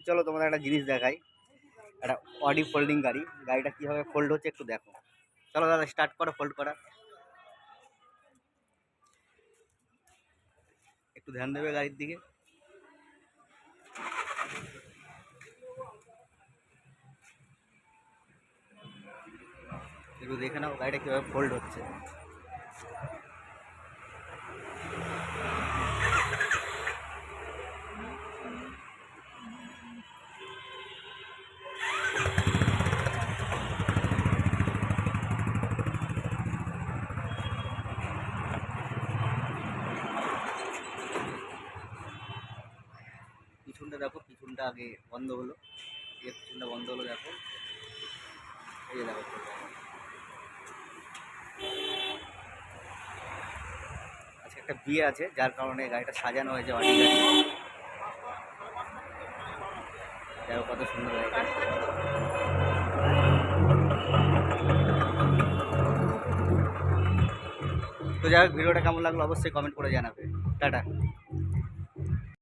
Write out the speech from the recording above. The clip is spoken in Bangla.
চলো তোমাদের একটা জিনিস দেখাই, একটা অডি ফোল্ডিং গাড়ি। গাড়িটা কীভাবে ফোল্ড হচ্ছে একটু দেখো। চলো দাদা, স্টার্ট করো ফোল্ড করা। একটু ধ্যান দেবে গাড়ির দিকে। একটু দেখে নাও গাড়িটা কীভাবে ফোল্ড হচ্ছে। পিছনটা দেখো, পিছনটা আগে বন্ধ হলো, এই পিছনটা বন্ধ হলো দেখো, এই যে দেখো। আজকে একটা বিয়ে আছে, যার কারণে গাড়িটা সাজানো হয়েছে অডি গাড়ি। দেখো কত সুন্দর গাড়িটা। তো যাই হোক, ভিডিওটা কেমন লাগলো অবশ্যই কমেন্ট করে জানাবে। টাটা।